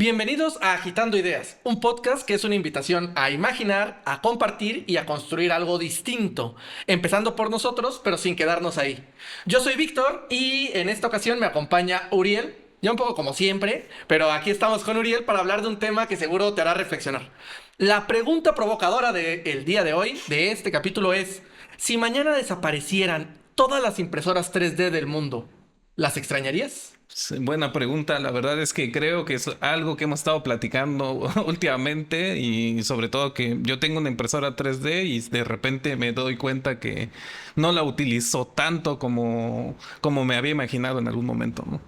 Bienvenidos a Agitando Ideas, un podcast que es una invitación a imaginar, a compartir y a construir algo distinto, empezando por nosotros, pero sin quedarnos ahí. Yo soy Víctor y en esta ocasión me acompaña Uriel, ya un poco como siempre, pero aquí estamos con Uriel para hablar de un tema que seguro te hará reflexionar. La pregunta provocadora del día de hoy, de este capítulo, es: si mañana desaparecieran todas las impresoras 3D del mundo, ¿las extrañarías? Sí, buena pregunta. La verdad es que creo que es algo que hemos estado platicando últimamente y sobre todo que yo tengo una impresora 3D y de repente me doy cuenta que no la utilizo tanto como me había imaginado en algún momento, ¿no?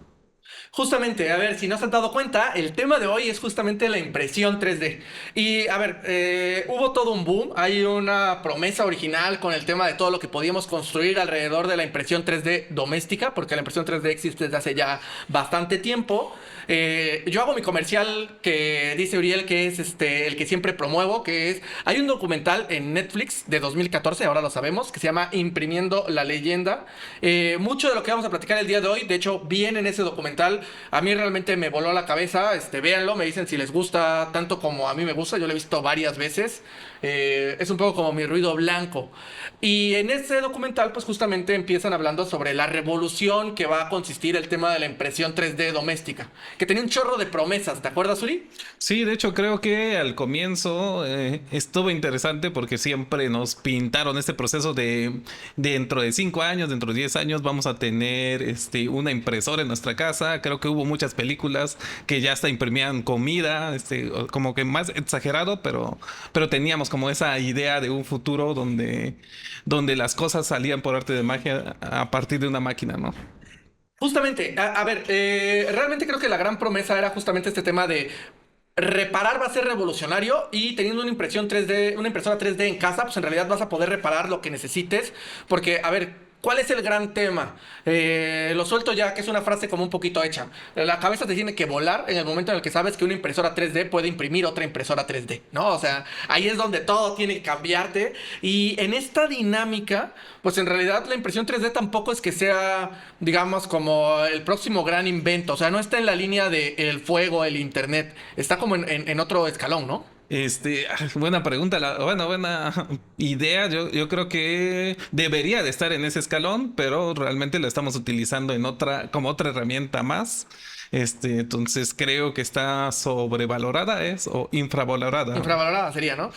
Justamente, a ver, si no se han dado cuenta, el tema de hoy es justamente la impresión 3D. Y a ver, hubo todo un boom, hay una promesa original con el tema de todo lo que podíamos construir alrededor de la impresión 3D doméstica, porque la impresión 3D existe desde hace ya bastante tiempo. Yo hago mi comercial que dice Uriel, que es el que siempre promuevo, que es, hay un documental en Netflix de 2014, ahora lo sabemos, que se llama Imprimiendo la Leyenda. Mucho de lo que vamos a platicar el día de hoy, de hecho, viene en ese documental. A mí realmente me voló la cabeza. Véanlo, me dicen si les gusta tanto como a mí me gusta. Yo lo he visto varias veces. Es un poco como mi ruido blanco. Y en ese documental, pues justamente empiezan hablando sobre la revolución que va a consistir el tema de la impresión 3D doméstica. Que tenía un chorro de promesas, ¿te acuerdas, Uri? Sí, de hecho creo que al comienzo estuvo interesante porque siempre nos pintaron este proceso de dentro de 5 años, dentro de 10 años vamos a tener una impresora en nuestra casa. Creo que hubo muchas películas que ya hasta imprimían comida, como que más exagerado, pero teníamos como esa idea de un futuro donde las cosas salían por arte de magia a partir de una máquina, ¿no? Justamente, a ver, realmente creo que la gran promesa era justamente este tema de reparar va a ser revolucionario y teniendo una impresión 3D, una impresora 3D en casa, pues en realidad vas a poder reparar lo que necesites. Porque, a ver, ¿cuál es el gran tema? Lo suelto ya, que es una frase como un poquito hecha. La cabeza te tiene que volar en el momento en el que sabes que una impresora 3D puede imprimir otra impresora 3D, ¿no? O sea, ahí es donde todo tiene que cambiarte. Y en esta dinámica, pues en realidad la impresión 3D tampoco es que sea, digamos, como el próximo gran invento. O sea, no está en la línea de el fuego, el internet. Está como en otro escalón, ¿no? Buena pregunta, buena idea. Yo creo que debería de estar en ese escalón, pero realmente lo estamos utilizando como otra herramienta más. Entonces creo que está sobrevalorada, o infravalorada. Infravalorada sería, ¿no?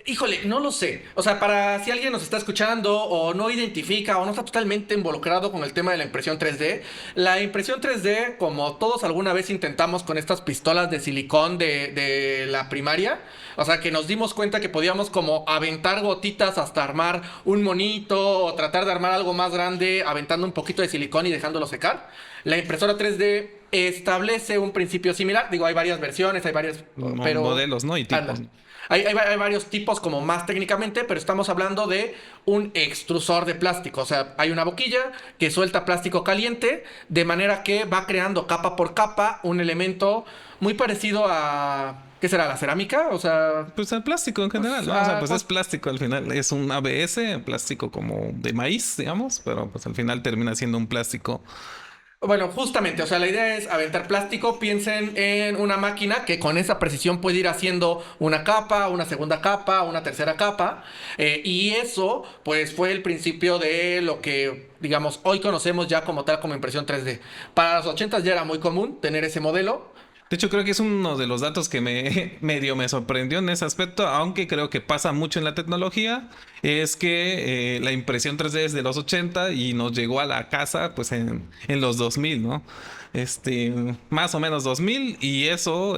Híjole, no lo sé. O sea, para si alguien nos está escuchando o no identifica o no está totalmente involucrado con el tema de la impresión 3D, la impresión 3D, como todos alguna vez intentamos con estas pistolas de silicón de la primaria, o sea, que nos dimos cuenta que podíamos como aventar gotitas hasta armar un monito o tratar de armar algo más grande aventando un poquito de silicón y dejándolo secar. La impresora 3D establece un principio similar. Digo, hay varias versiones, hay varias, pero... Modelos, ¿no? Y tipos. Anda. Hay varios tipos como más técnicamente, pero estamos hablando de un extrusor de plástico. O sea, hay una boquilla que suelta plástico caliente, de manera que va creando capa por capa un elemento muy parecido a... ¿Qué será? ¿La cerámica? O sea... Pues el plástico en Pues, general, ¿no? O sea, pues es plástico al final, es un ABS, plástico como de maíz, digamos, pero pues al final termina siendo un plástico. bueno, justamente, o sea, la idea es aventar plástico. Piensen en una máquina que con esa precisión puede ir haciendo una capa, una segunda capa, una tercera capa. Y eso, pues, fue el principio de lo que, digamos, hoy conocemos ya como tal como impresión 3D. Para los 80 ya era muy común tener ese modelo. De hecho, creo que es uno de los datos que me medio me sorprendió en ese aspecto, aunque creo que pasa mucho en la tecnología, es que la impresión 3D es de los 80 y nos llegó a la casa pues en los 2000, ¿no? Este, Más o menos 2000 y eso,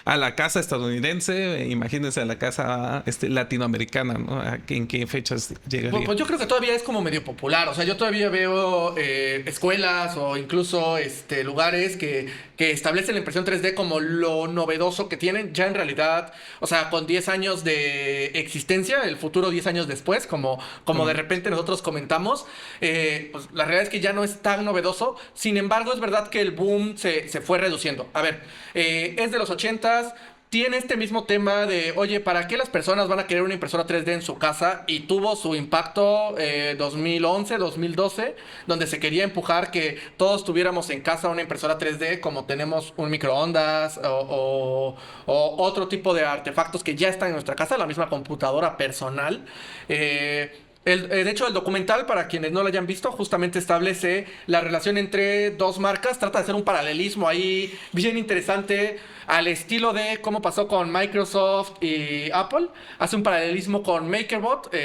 a la casa estadounidense, imagínense a la casa latinoamericana, ¿no? ¿En qué fechas Pues, llegaría? pues yo creo que todavía es como medio popular. O sea, yo todavía veo escuelas o incluso lugares que establecen la impresión 3D como lo novedoso que tienen. Ya en realidad, o sea, con 10 años de existencia, el futuro 10 años después, como de repente nosotros comentamos, pues la realidad es que ya no es tan novedoso. Sin embargo, es verdad que el boom se fue reduciendo. A ver, es de los 80s. tiene este mismo tema de, oye, ¿para qué las personas van a querer una impresora 3D en su casa? Y tuvo su impacto 2011, 2012, donde se quería empujar que todos tuviéramos en casa una impresora 3D como tenemos un microondas o otro tipo de artefactos que ya están en nuestra casa, la misma computadora personal. De hecho, el documental, para quienes no lo hayan visto, justamente establece la relación entre dos marcas. Trata de hacer un paralelismo ahí bien interesante al estilo de cómo pasó con Microsoft y Apple. Hace un paralelismo con MakerBot,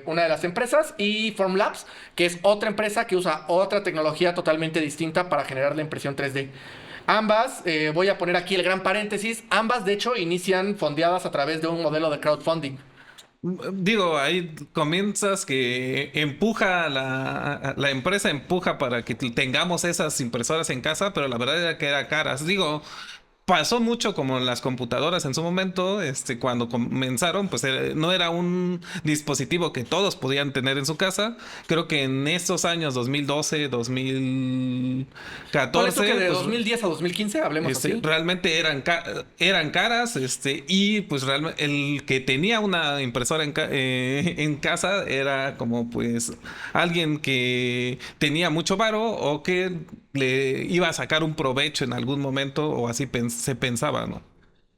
una de las empresas, y Formlabs, que es otra empresa que usa otra tecnología totalmente distinta para generar la impresión 3D. Ambas, voy a poner aquí el gran paréntesis, ambas de hecho inician fondeadas a través de un modelo de crowdfunding. Digo, ahí comienzas que empuja la empresa empuja para que tengamos esas impresoras en casa, pero la verdad era que eran caras. Digo, pasó mucho como en las computadoras en su momento, cuando comenzaron, pues no era un dispositivo que todos podían tener en su casa. Creo que en estos años 2012, Por eso 2014, que de pues 2010 a 2015, hablemos así. realmente eran caras, y pues realmente el que tenía una impresora en casa era como pues alguien que tenía mucho varo o que le iba a sacar un provecho en algún momento o así se pensaba, ¿no?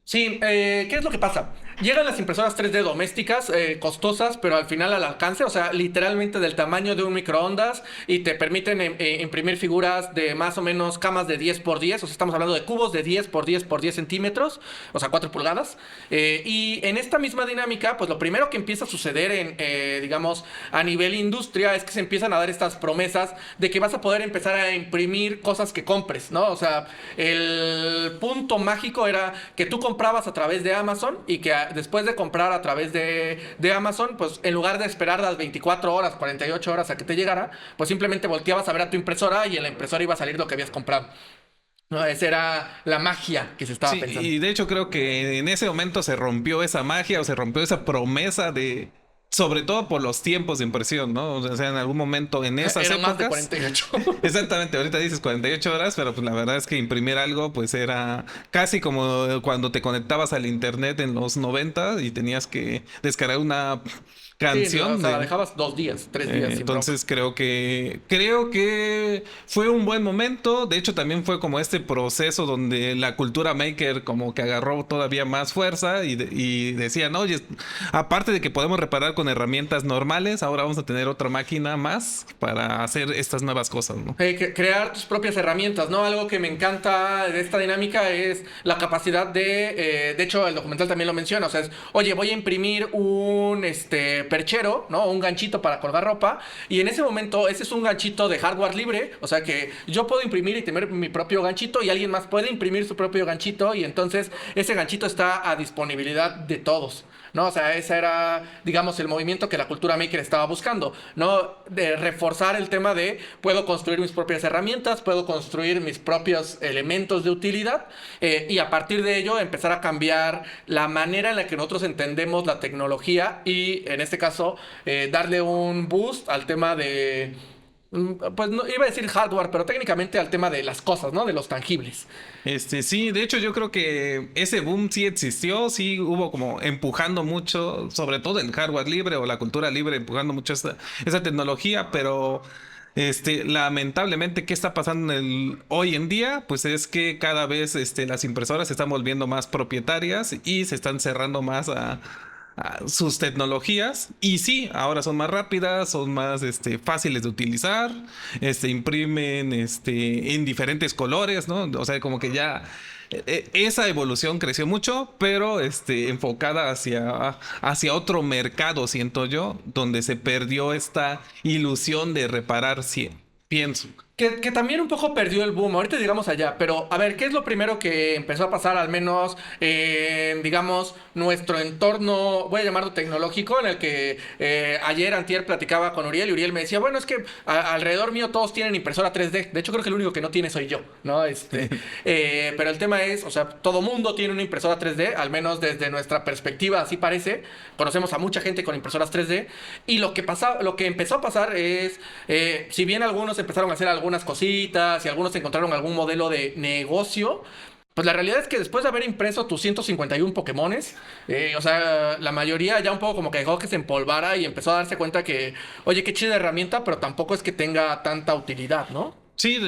Sí, ¿qué es lo que pasa? Llegan las impresoras 3D domésticas, costosas, pero al final al alcance, o sea, literalmente del tamaño de un microondas y te permiten imprimir figuras de más o menos camas de 10 por 10, o sea, estamos hablando de cubos de 10 por 10 por 10 centímetros, o sea, 4 pulgadas. Y en esta misma dinámica, pues lo primero que empieza a suceder digamos, a nivel industria es que se empiezan a dar estas promesas de que vas a poder empezar a imprimir cosas que compres, ¿no? O sea, el punto mágico era que tú comprabas a través de Amazon y que después de comprar a través de Amazon, pues en lugar de esperar las 24 horas, 48 horas a que te llegara, pues simplemente volteabas a ver a tu impresora y en la impresora iba a salir lo que habías comprado. No, esa era la magia que se estaba Sí, pensando. y de hecho creo que en ese momento se rompió esa magia o se rompió esa promesa de, sobre todo por los tiempos de impresión, ¿no? O sea, en algún momento en esas Eran más de épocas. 48. Exactamente, ahorita dices 48 horas, pero pues la verdad es que imprimir algo pues era casi como cuando te conectabas al internet en los 90 y tenías que descargar una Sí, no, o canción sea, la de... dejabas 2 días, 3 días sin bronca. Entonces creo que fue un buen momento. De hecho, también fue como este proceso donde la cultura maker como que agarró todavía más fuerza y decían, oye, aparte de que podemos reparar con herramientas normales, ahora vamos a tener otra máquina más para hacer estas nuevas cosas, ¿no? Crear tus propias herramientas, ¿no? Algo que me encanta de esta dinámica es la capacidad de hecho, el documental también lo menciona, o sea, oye, voy a imprimir un perchero, ¿no? Un ganchito para colgar ropa, y en ese momento, ese es un ganchito de hardware libre, o sea que yo puedo imprimir y tener mi propio ganchito, y alguien más puede imprimir su propio ganchito, y entonces ese ganchito está a disponibilidad de todos, ¿no? O sea, ese era, digamos, el movimiento que la cultura maker estaba buscando, ¿no? De reforzar el tema de puedo construir mis propias herramientas, puedo construir mis propios elementos de utilidad, y a partir de ello empezar a cambiar la manera en la que nosotros entendemos la tecnología y en este caso darle un boost al tema de pues no iba a decir hardware, pero técnicamente al tema de las cosas, ¿no? De los tangibles. Sí, de hecho yo creo que ese boom sí existió, sí hubo como empujando mucho, sobre todo el hardware libre o la cultura libre, empujando mucho esa tecnología, pero lamentablemente, ¿qué está pasando hoy en día? Pues es que cada vez las impresoras se están volviendo más propietarias y se están cerrando más a sus tecnologías. Y sí, ahora son más rápidas, son más fáciles de utilizar, imprimen en diferentes colores, ¿no? O sea, como que ya esa evolución creció mucho, pero enfocada hacia otro mercado, siento yo, donde se perdió esta ilusión de reparar, sí, pienso. Que también un poco perdió el boom, ahorita llegamos allá, pero a ver, ¿qué es lo primero que empezó a pasar, al menos digamos, nuestro entorno, voy a llamarlo tecnológico, en el que ayer, antier, platicaba con Uriel y Uriel me decía, bueno, es que alrededor mío todos tienen impresora 3D, de hecho creo que el único que no tiene soy yo, ¿no? Pero el tema es, o sea, todo mundo tiene una impresora 3D, al menos desde nuestra perspectiva, así parece, conocemos a mucha gente con impresoras 3D, y lo que empezó a pasar es, si bien algunos empezaron a hacer algunas cositas y algunos encontraron algún modelo de negocio, Pues la realidad es que después de haber impreso tus 151 Pokémones, o sea, la mayoría ya un poco como que dejó que se empolvara y empezó a darse cuenta que, oye, qué chida herramienta, pero tampoco es que tenga tanta utilidad, ¿no? Sí,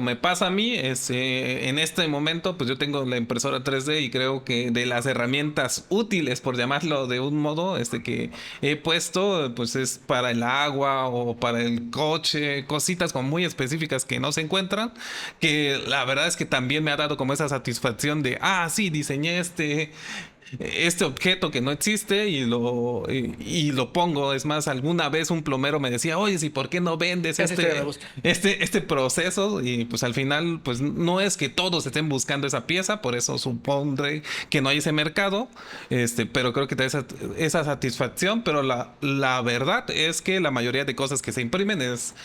me pasa a mí, en este momento pues yo tengo la impresora 3D y creo que de las herramientas útiles, por llamarlo de un modo, que he puesto, pues es para el agua o para el coche, cositas como muy específicas que no se encuentran, que la verdad es que también me ha dado como esa satisfacción de, sí, diseñé este objeto que no existe y lo pongo. Es más, alguna vez un plomero me decía, oye, ¿y por qué no vendes Esa historia me gusta. este proceso? Y pues al final, pues no es que todos estén buscando esa pieza, por eso supondré que no hay ese mercado, pero creo que te da esa satisfacción. Pero la verdad es que la mayoría de cosas que se imprimen es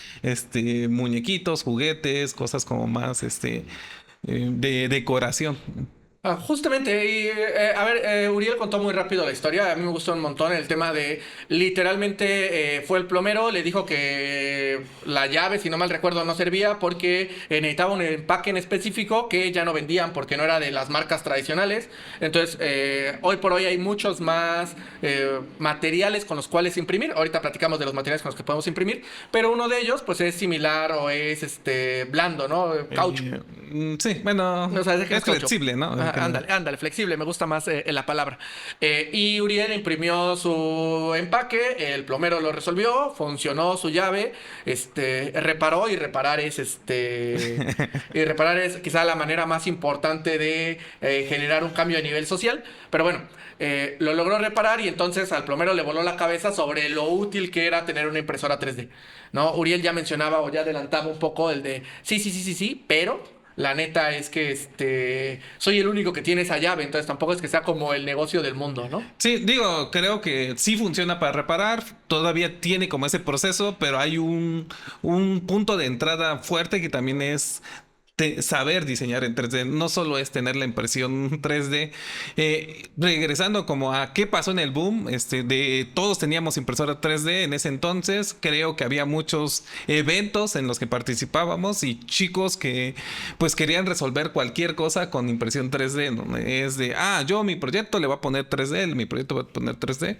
muñequitos, juguetes, cosas como más de decoración. Justamente, y a ver, Uriel contó muy rápido la historia, a mí me gustó un montón el tema de, literalmente fue el plomero, le dijo que la llave, si no mal recuerdo, no servía porque necesitaba un empaque en específico que ya no vendían porque no era de las marcas tradicionales. Entonces, hoy por hoy hay muchos más materiales con los cuales imprimir. Ahorita platicamos de los materiales con los que podemos imprimir, pero uno de ellos pues es similar o es blando, ¿no? Caucho. Sí, bueno, O sea, es flexible, ¿no? Ándale, flexible, me gusta más la palabra. Y Uriel imprimió su empaque, el plomero lo resolvió, funcionó su llave, reparó y reparar es y reparar es quizá la manera más importante de generar un cambio a nivel social, pero bueno. Lo logró reparar y entonces al plomero le voló la cabeza sobre lo útil que era tener una impresora 3D, ¿no? Uriel ya mencionaba o ya adelantaba un poco el de sí, pero la neta es que soy el único que tiene esa llave, entonces tampoco es que sea como el negocio del mundo, ¿no? Sí, digo, creo que sí funciona para reparar, todavía tiene como ese proceso, pero hay un punto de entrada fuerte que también es saber diseñar en 3D. No solo es tener la impresión 3D. Regresando como a qué pasó en el boom, de todos teníamos impresora 3D en ese entonces. Creo que había muchos eventos en los que participábamos y chicos que pues querían resolver cualquier cosa con impresión 3D, ¿no? Es de, yo mi proyecto le voy a poner 3D, mi proyecto va a poner 3D.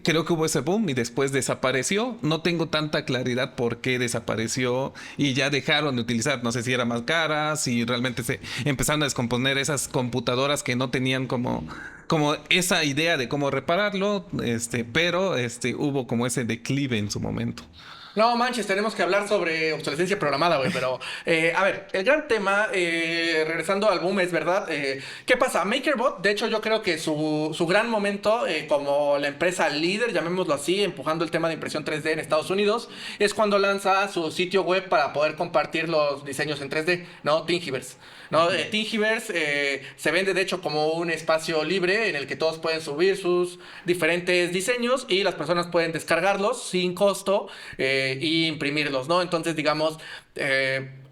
Creo que hubo ese boom y después desapareció. No tengo tanta claridad por qué desapareció y ya dejaron de utilizar. No sé si era más caro, y realmente se empezaron a descomponer esas computadoras que no tenían como esa idea de cómo repararlo, pero hubo como ese declive en su momento. No manches, tenemos que hablar sobre obsolescencia programada, güey. Pero, a ver, el gran tema, regresando al boom, es verdad. ¿Qué pasa? MakerBot, de hecho, yo creo que su gran momento, como la empresa líder, llamémoslo así, empujando el tema de impresión 3D en Estados Unidos, es cuando lanza su sitio web para poder compartir los diseños en 3D, ¿no? Thingiverse. ¿No? Thingiverse se vende de hecho como un espacio libre en el que todos pueden subir sus diferentes diseños y las personas pueden descargarlos sin costo y imprimirlos, ¿no? Entonces, digamos,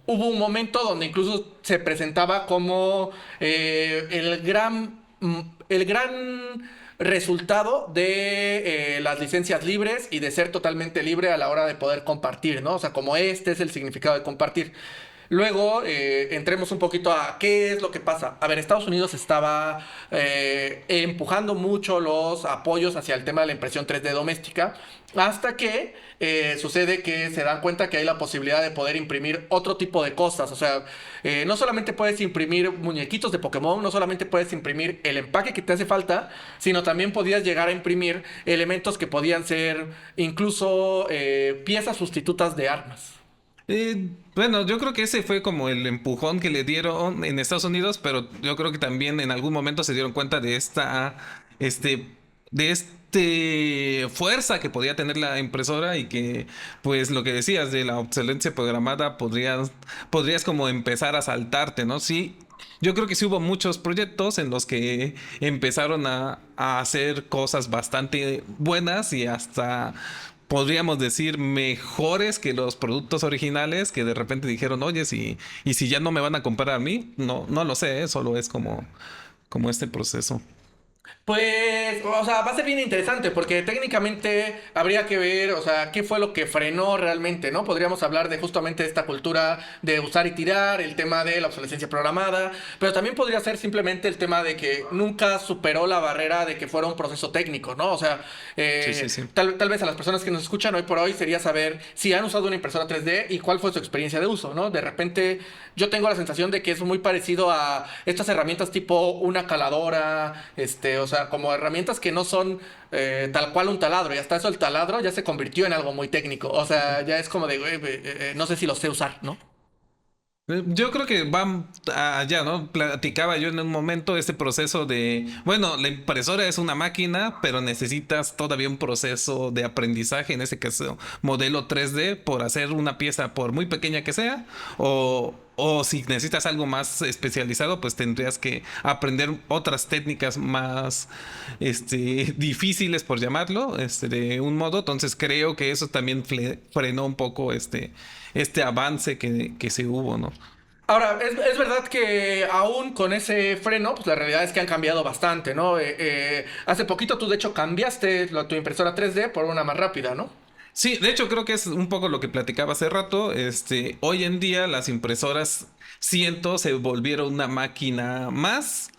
hubo un momento donde incluso se presentaba como el gran resultado de las licencias libres y de ser totalmente libre a la hora de poder compartir, ¿no? O sea, como este es el significado de compartir. Luego, entremos un poquito a qué es lo que pasa. A ver, Estados Unidos estaba empujando mucho los apoyos hacia el tema de la impresión 3D doméstica, hasta que sucede que se dan cuenta que hay la posibilidad de poder imprimir otro tipo de cosas. O sea, no solamente puedes imprimir muñequitos de Pokémon, no solamente puedes imprimir el empaque que te hace falta, sino también podías llegar a imprimir elementos que podían ser incluso piezas sustitutas de armas. Bueno, yo creo que ese fue como el empujón que le dieron en Estados Unidos, pero yo creo que también en algún momento se dieron cuenta de fuerza que podía tener la impresora y que, pues, lo que decías de la obsolescencia programada, podrías como empezar a saltarte, ¿no? Sí. Yo creo que sí hubo muchos proyectos en los que empezaron a hacer cosas bastante buenas y hasta podríamos decir mejores que los productos originales, que de repente dijeron, oye, y si ya no me van a comprar a mí, no lo sé, solo es como este proceso. Pues, o sea, va a ser bien interesante porque técnicamente habría que ver, o sea, qué fue lo que frenó realmente, ¿no? Podríamos hablar de justamente esta cultura de usar y tirar, el tema de la obsolescencia programada, pero también podría ser simplemente el tema de que nunca superó la barrera de que fuera un proceso técnico, ¿no? O sea, Sí, sí, sí. tal vez a las personas que nos escuchan hoy por hoy sería saber si han usado una impresora 3D y cuál fue su experiencia de uso, ¿no? De repente yo tengo la sensación de que es muy parecido a estas herramientas tipo una caladora, o sea, como herramientas que no son tal cual un taladro. Y hasta eso el taladro ya se convirtió en algo muy técnico. O sea, ya es como de, güey, no sé si lo sé usar, ¿no? Yo creo que van allá, ¿no? Platicaba yo en un momento este proceso de, bueno, la impresora es una máquina, pero necesitas todavía un proceso de aprendizaje, en este caso modelo 3D, por hacer una pieza, por muy pequeña que sea, o si necesitas algo más especializado, pues tendrías que aprender otras técnicas más, difíciles, por llamarlo, de un modo. Entonces creo que eso también frenó un poco este avance que se hubo, ¿no? Ahora, es verdad que aún con ese freno, pues la realidad es que han cambiado bastante, ¿no? Hace poquito tú de hecho cambiaste tu impresora 3D por una más rápida, ¿no? Sí, de hecho creo que es un poco lo que platicaba hace rato. Hoy en día las impresoras siento se volvieron una máquina más,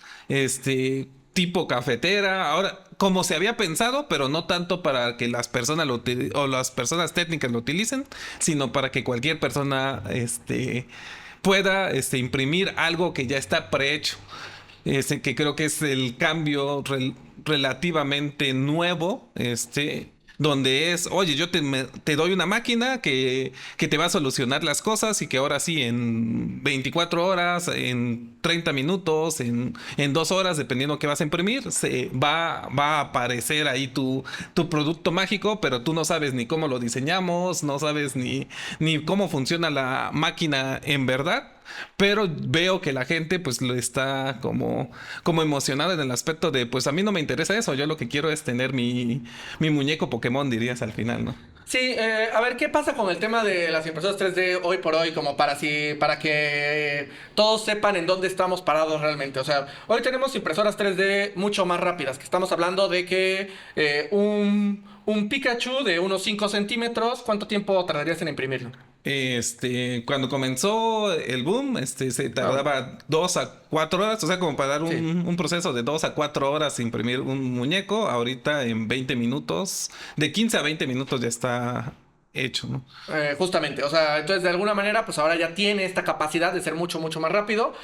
tipo cafetera. Ahora, como se había pensado, pero no tanto para que las personas o las personas técnicas lo utilicen, sino para que cualquier persona, pueda, imprimir algo que ya está prehecho. Que creo que es el cambio relativamente nuevo, donde es, oye, yo te doy una máquina que te va a solucionar las cosas y que ahora sí, en 24 horas, en 30 minutos, en 2 horas, dependiendo qué vas a imprimir, va a aparecer ahí tu producto mágico, pero tú no sabes ni cómo lo diseñamos, no sabes ni cómo funciona la máquina en verdad. Pero veo que la gente pues lo está como emocionada en el aspecto de pues a mí no me interesa eso, yo lo que quiero es tener mi muñeco Pokémon, dirías al final, ¿no? Sí, a ver, ¿qué pasa con el tema de las impresoras 3D hoy por hoy? Como para que todos sepan en dónde estamos parados realmente. O sea, hoy tenemos impresoras 3D mucho más rápidas, que estamos hablando de que un Pikachu de unos 5 centímetros, ¿cuánto tiempo tardarías en imprimirlo? Cuando comenzó el boom, se Ah, tardaba 2 a 4 horas, o sea, como para dar sí. un proceso de 2 a 4 horas imprimir un muñeco, ahorita en 20 minutos, de 15 a 20 minutos ya está hecho, ¿no? Justamente, o sea, entonces de alguna manera, pues ahora ya tiene esta capacidad de ser mucho, mucho más rápido.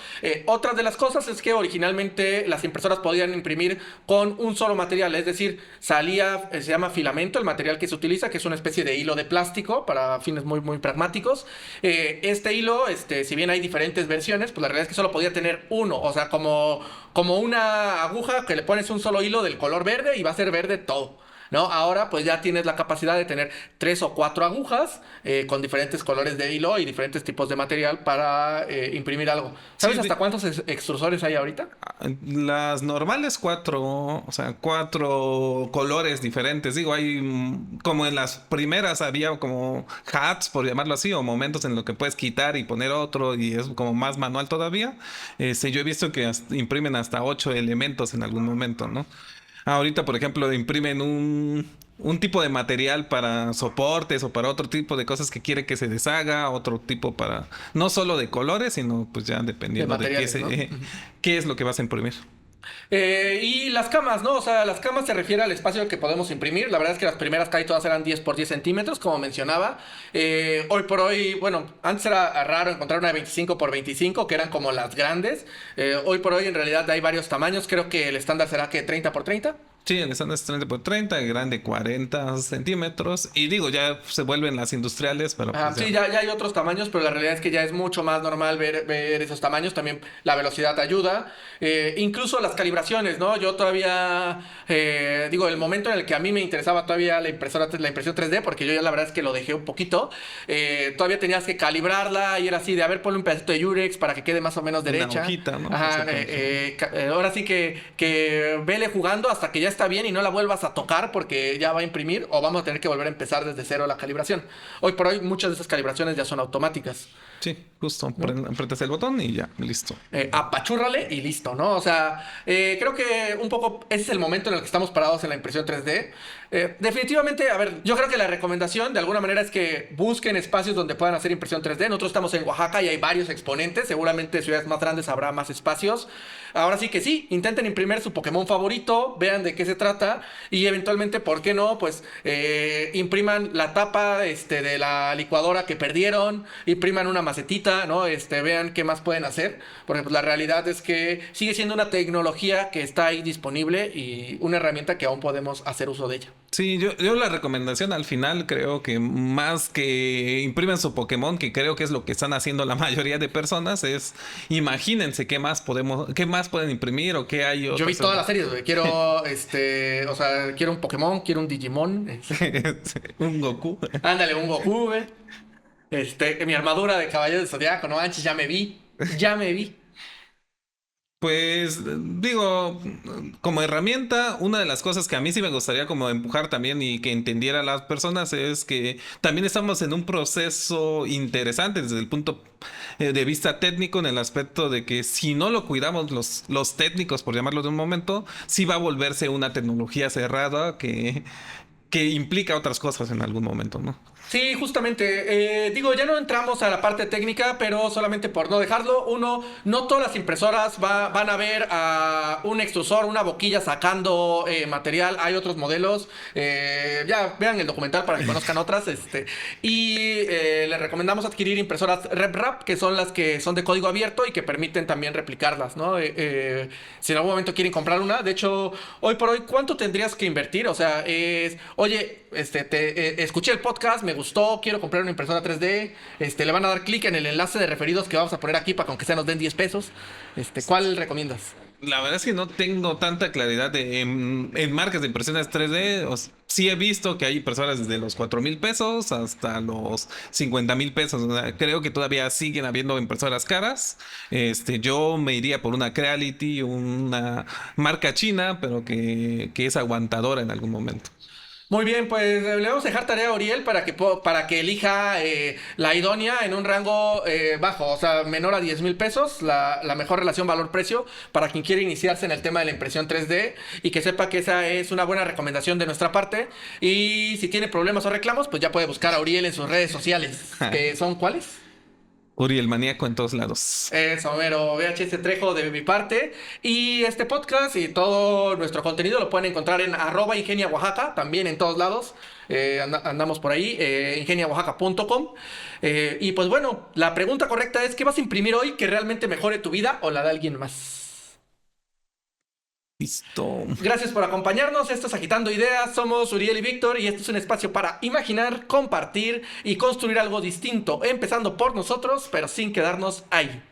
Otra de las cosas es que originalmente las impresoras podían imprimir con un solo material, es decir, salía, se llama filamento, el material que se utiliza, que es una especie de hilo de plástico para fines muy, muy pragmáticos. Este hilo, si bien hay diferentes versiones, pues la realidad es que solo podía tener uno, o sea, como una aguja que le pones un solo hilo del color verde y va a ser verde todo. ¿No? Ahora pues ya tienes la capacidad de tener 3 o 4 agujas con diferentes colores de hilo y diferentes tipos de material para imprimir algo. Sí, ¿Sabes hasta cuántos extrusores hay ahorita? las normales cuatro, o sea, 4 colores diferentes. Digo, hay como en las primeras había como hats, por llamarlo así, o momentos en los que puedes quitar y poner otro y es como más manual todavía. Yo he visto que imprimen hasta 8 elementos en algún momento, ¿no? Ahorita, por ejemplo, imprimen un tipo de material para soportes o para otro tipo de cosas que quiere que se deshaga, otro tipo para, no solo de colores, sino pues ya De dependiendo de materiales, ¿no? qué es lo que vas a imprimir. Y las camas, ¿no? O sea, las camas se refiere al espacio que podemos imprimir. La verdad es que las primeras casi todas eran 10 por 10 centímetros, como mencionaba. Hoy por hoy, bueno, antes era raro encontrar una de 25 por 25, que eran como las grandes. Hoy por hoy en realidad hay varios tamaños. Creo que el estándar será que 30 por 30. Sí, el estándar es 30 por 30, el grande 40 centímetros. Y digo, ya se vuelven las industriales, pero Ajá, pues sí, ya. ya hay otros tamaños, pero la realidad es que ya es mucho más normal ver esos tamaños. También la velocidad ayuda. Incluso las calibraciones, ¿no? Yo todavía, digo, el momento en el que a mí me interesaba todavía la impresión 3D, porque yo ya la verdad es que lo dejé un poquito. Todavía tenías que calibrarla y era así de, a ver, ponle un pedacito de Yurex para que quede más o menos Una derecha. hojita, ¿no? Ajá, Exactamente. ahora sí que vele jugando hasta que ya está bien y no la vuelvas a tocar porque ya va a imprimir o vamos a tener que volver a empezar desde cero la calibración. Hoy por hoy muchas de esas calibraciones ya son automáticas. Sí, justo. Apretas el botón y ya, listo. Apachúrrale y listo, ¿no? O sea, creo que un poco ese es el momento en el que estamos parados en la impresión 3D. Definitivamente, a ver, yo creo que la recomendación de alguna manera es que busquen espacios donde puedan hacer impresión 3D. Nosotros estamos en Oaxaca y hay varios exponentes. Seguramente en ciudades más grandes habrá más espacios. Ahora sí que sí, intenten imprimir su Pokémon favorito, vean de qué se trata y eventualmente, ¿por qué no? Pues impriman la tapa de la licuadora que perdieron, impriman una macetita, ¿no? Vean qué más pueden hacer, porque pues, la realidad es que sigue siendo una tecnología que está ahí disponible y una herramienta que aún podemos hacer uso de ella. Sí, yo la recomendación al final creo que más que imprimen su Pokémon, que creo que es lo que están haciendo la mayoría de personas, es imagínense qué más pueden imprimir o qué hay Yo vi todas las series, güey. Quiero, o sea, quiero un Pokémon, quiero un Digimon. Un Goku. Ándale, un Goku, güey. Mi armadura de caballero del Zodiaco, no manches, ya me vi. Ya me vi. Pues digo, como herramienta, una de las cosas que a mí sí me gustaría como empujar también y que entendiera las personas es que también estamos en un proceso interesante desde el punto de vista técnico, en el aspecto de que si no lo cuidamos los técnicos, por llamarlo de un momento, sí va a volverse una tecnología cerrada que implica otras cosas en algún momento, ¿no? Sí, justamente. Digo, ya no entramos a la parte técnica, pero solamente por no dejarlo. Uno, no todas las impresoras van a ver a un extrusor, una boquilla sacando material. Hay otros modelos. Ya vean el documental para que conozcan otras. Les recomendamos adquirir impresoras RepRap, que son las que son de código abierto y que permiten también replicarlas, ¿no? Si en algún momento quieren comprar una. De hecho, hoy por hoy, ¿cuánto tendrías que invertir? O sea, oye, escuché el podcast, me gustó, quiero comprar una impresora 3D, le van a dar clic en el enlace de referidos que vamos a poner aquí para que aunque sea nos den 10 pesos. ¿Cuál recomiendas? La verdad es que no tengo tanta claridad en marcas de impresiones 3D. Sí he visto que hay impresoras desde los 4,000 pesos hasta los 50,000 pesos. O sea, creo que todavía siguen habiendo impresoras caras. Yo me iría por una Creality, una marca china, pero que es aguantadora en algún momento. Muy bien, pues le vamos a dejar tarea a Uriel para que elija la idónea en un rango bajo, o sea, menor a 10,000 pesos, la mejor relación valor-precio para quien quiere iniciarse en el tema de la impresión 3D y que sepa que esa es una buena recomendación de nuestra parte. Y si tiene problemas o reclamos, pues ya puede buscar a Uriel en sus redes sociales, que son ¿cuáles? Uri el maníaco en todos lados. Eso, mero, VHS Trejo de mi parte. Y este podcast y todo nuestro contenido lo pueden encontrar en @ingeniaoaxaca, también en todos lados. Andamos por ahí, ingeniaoaxaca.com. Y pues bueno, la pregunta correcta es: ¿qué vas a imprimir hoy que realmente mejore tu vida o la de alguien más? Listo. Gracias por acompañarnos. Esto es Agitando Ideas. Somos Uriel y Víctor y este es un espacio para imaginar, compartir y construir algo distinto, empezando por nosotros, pero sin quedarnos ahí.